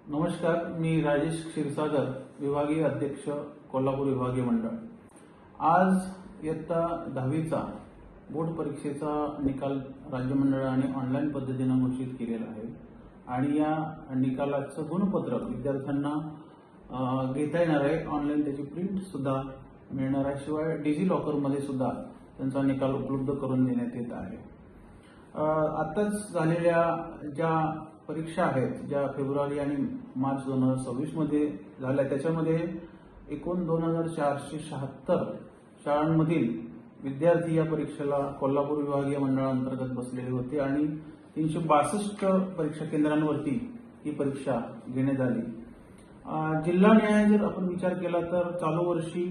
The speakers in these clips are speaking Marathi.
नमस्कार, मी राजेश क्षीरसागर, विभागीय अध्यक्ष, कोल्हापूर विभागीय मंडळ। आज इयत्ता 10वीचा बोर्ड परीक्षेचा निकाल राज्य मंडळाने ऑनलाईन पद्धतीने घोषित केलेला आहे आणि या निकालाचं गुणपत्रक विद्यार्थ्यांना घेता येणार आहे। ऑनलाईन त्याची प्रिंट सुद्धा मिळणार आहे। शिवाय डिजी लॉकरमध्ये सुद्धा त्यांचा निकाल उपलब्ध करून देण्यात येत आहे। आताच झालेल्या ज्या परीक्षा आहेत, ज्या फेब्रुवारी आणि मार्च 2026 मध्ये झाल्या, त्याच्यामध्ये एकूण 2476 शाळांमधील विद्यार्थी या परीक्षेला कोल्हापूर विभागीय मंडळांतर्गत बसलेले होते आणि 362 परीक्षा केंद्रांवरती ही परीक्षा घेण्यात आली। जिल्हा न्याय जर आपण विचार केला तर चालू वर्षी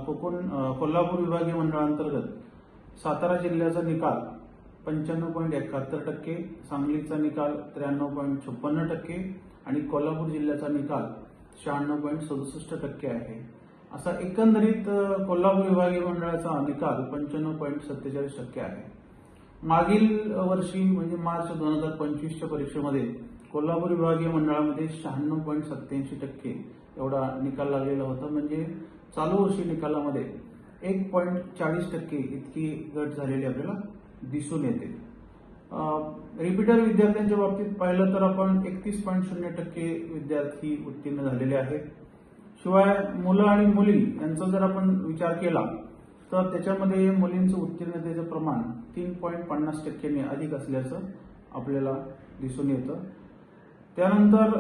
कोल्हापूर विभागीय मंडळांतर्गत सातारा जिल्ह्याचा निकाल 95.71%, सांगलीचा निकाल 93.56% आणि कोल्हापूर जिल्ह्याचा निकाल 96.67% आहे। असा एकंदरीत कोल्हापूर विभागीय मंडळाचा निकाल 95.47% आहे। मागील वर्षी म्हणजे मार्च 2025च्या परीक्षेमध्ये कोल्हापूर विभागीय मंडळामध्ये 96.87% एवढा निकाल लागलेला होता। म्हणजे चालू वर्षी निकालामध्ये 1.40% इतकी घट झालेली आपल्याला दिसून येते। रिपीटर विद्यार्थ्यांच्या बाबतीत पाहिलं तर आपण 31.0% विद्यार्थी उत्तीर्ण झालेले आहेत। शिवाय मुलं आणि मुली यांचा जर आपण विचार केला तर त्याच्यामध्ये मुलींचं उत्तीर्णतेचं प्रमाण 3.50%ने अधिक असल्याचं आपल्याला दिसून येतं। त्यानंतर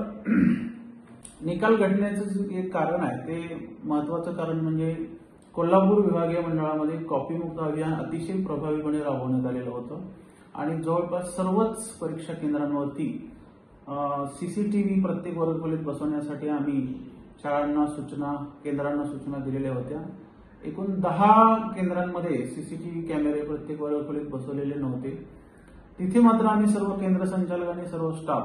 निकाल घटण्याचं एक कारण आहे, ते महत्त्वाचं कारण म्हणजे कोल्हापूर विभागीय मंडळामध्ये कॉपीमुक्त अभियान अतिशय प्रभावीपणे राबवण्यात आलेलं होतं आणि जवळपास सर्वच परीक्षा केंद्रांवरती सीसीटीव्ही प्रत्येक वर्गखोलीत बसवण्यासाठी आम्ही केंद्रांना सूचना दिलेल्या होत्या। एकूण 10 केंद्रांमध्ये सीसीटीव्ही कॅमेरे प्रत्येक वर्गखोलीत बसवलेले नव्हते। तिथे मात्र आम्ही सर्व केंद्र संचालक आणि सर्व स्टाफ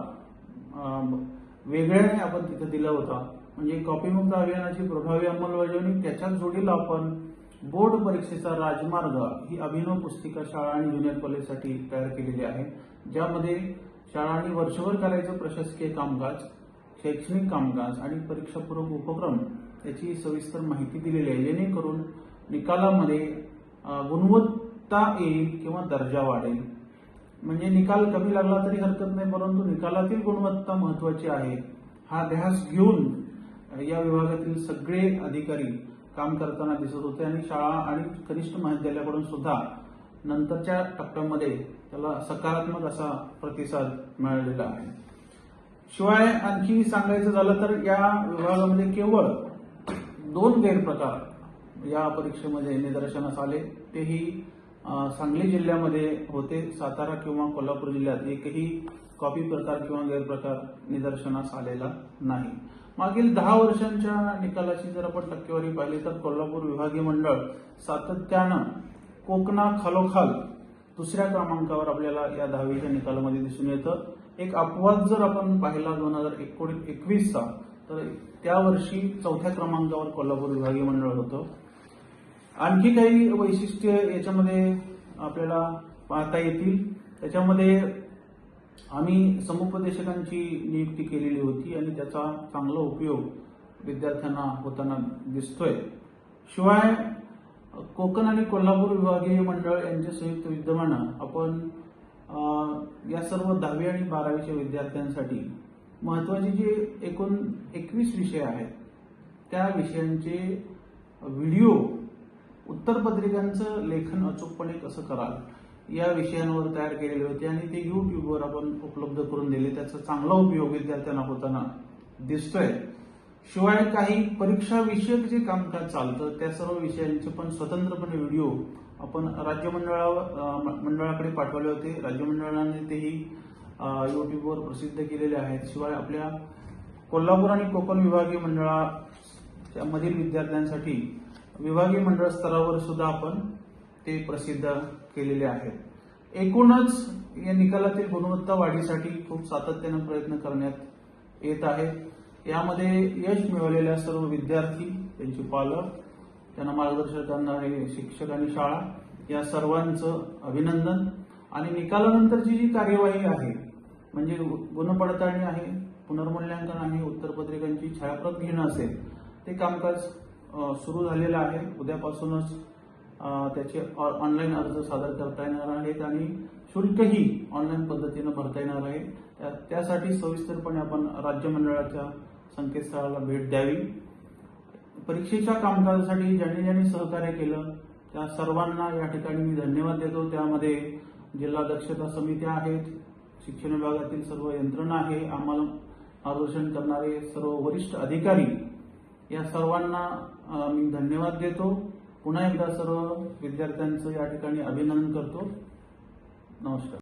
वेगळ्याने आपण तिथे दिला होता। म्हणजे कॉपीमुक्त अभियानाची प्रभावी अंमलबजावणी, त्याच्याच जोडीला आपण बोर्ड परीक्षेचा राजमार्ग ही अभिनव पुस्तिका शाळा आणि ज्युनियर कॉलेजसाठी तयार केलेली आहे, ज्यामध्ये शाळांनी वर्षभर करायचं प्रशासकीय कामकाज, शैक्षणिक कामकाज आणि परीक्षापूर्व उपक्रम याची सविस्तर माहिती दिलेली आहे, जेणेकरून निकालामध्ये गुणवत्ता येईल किंवा दर्जा वाढेल। म्हणजे निकाल कमी लागला तरी हरकत नाही, परंतु निकालातील गुणवत्ता महत्त्वाची आहे हा ध्यास घेऊन या विभागातील सगळे अधिकारी काम करताना दिसत होते आणि शाळा आणि कनिष्ठ महाविद्यालयाकडून सुद्धा नंतरच्या टप्प्यामध्ये त्याला सकारात्मक असा प्रतिसाद मिळालेला आहे। शिवाय आणखी सांगायचं झालं तर या विभागामध्ये केवळ 2 गैरप्रकार या परीक्षेमध्ये निदर्शनास आले, तेही सांगली जिल्ह्यामध्ये होते। सातारा किंवा कोल्हापूर जिल्ह्यात एकही कॉपी प्रकार किंवा गैरप्रकार निदर्शनास आलेला नाही। मागील 10 वर्षांच्या निकालाची जर आपण टक्केवारी पाहिली तर कोल्हापूर विभागीय मंडळ सातत्यानं कोकणाखालोखाल दुसऱ्या क्रमांकावर आपल्याला या 10वीच्या निकालामध्ये दिसून येतं। एक अपवाद जर आपण पाहिला 2021चा, तर त्या वर्षी 4थ्या क्रमांकावर कोल्हापूर विभागीय मंडळ होतं। आणखी काही वैशिष्ट्य याच्यामध्ये आपल्याला पाहता येतील। त्याच्यामध्ये आम्ही समुपदेशकांची नियुक्ती केलेली होती आणि त्याचा चांगला उपयोग विद्यार्थ्यांना होताना दिसतोय। शिवाय कोकण आणि कोल्हापूर विभागीय मंडळ यांच्या संयुक्त विद्यमानं आपण या सर्व 10वी आणि 12वीच्या विद्यार्थ्यांसाठी महत्त्वाचे जे एकूण 21 विषय आहेत त्या विषयांचे व्हिडिओ, उत्तरपत्रिकांचं लेखन अचूकपणे कसं कराल या विषयांवर तयार केलेले होते आणि ते YouTubeवर आपण उपलब्ध करून दिले। त्याचा चांगला उपयोग विद्यार्थ्यांना होताना दिसतोय। शिवाय काही परीक्षा विषयक जे कामकाज चालतं त्या सर्व विषयांचे पण स्वतंत्रपणे व्हिडिओ आपण राज्य मंडळाकडे पाठवले होते। राज्य मंडळाने तेही YouTubeवर प्रसिद्ध केलेले आहेत। शिवाय आपल्या कोल्हापूर आणि कोकण विभागीय मंडळाच्या मधील विद्यार्थ्यांसाठी विभागीय मंडळ स्तरावर सुद्धा आपण ते प्रसिद्ध केलेले आहेत। एकूणच या निकालातील गुणवत्ता वाढीसाठी खूप सातत्याने प्रयत्न करण्यात येत आहेत। यामध्ये यश मिळवलेल्या सर्व विद्यार्थी, त्यांचे पालक, त्यांना मार्गदर्शन करणारे शिक्षक आणि शाळा या सर्वांचं अभिनंदन। आणि निकालानंतरची जी कार्यवाही आहे म्हणजे गुणपडताळणी आहे, पुनर्मूल्यांकन आहे, उत्तरपत्रिकांची छायाप्रत घेणं असेल, ते कामकाज सुरू झालेलं आहे. उद्यापासूनच त्याचे ऑनलाईन अर्ज सादर करता येणार आहेत आणि शुल्कही ऑनलाईन पद्धतीनं भरता येणार आहे. त्यासाठी सविस्तरपणे आपण राज्य मंडळाच्या संकेतस्थळाला भेट द्यावी. परीक्षेच्या कामकाजासाठी ज्यांनी ज्यांनी सहकार्य केलं त्या सर्वांना या ठिकाणी मी धन्यवाद देतो. त्यामध्ये जिल्हा दक्षता समित्या आहेत, शिक्षण विभागातील सर्व यंत्रणा आहे, आम्हाला मार्गदर्शन करणारे सर्व वरिष्ठ अधिकारी, या सर्वांना मी धन्यवाद देतो. पुन्हा एकदा सर्व विद्यार्थ्यांचं या ठिकाणी अभिनंदन करतो. नमस्कार.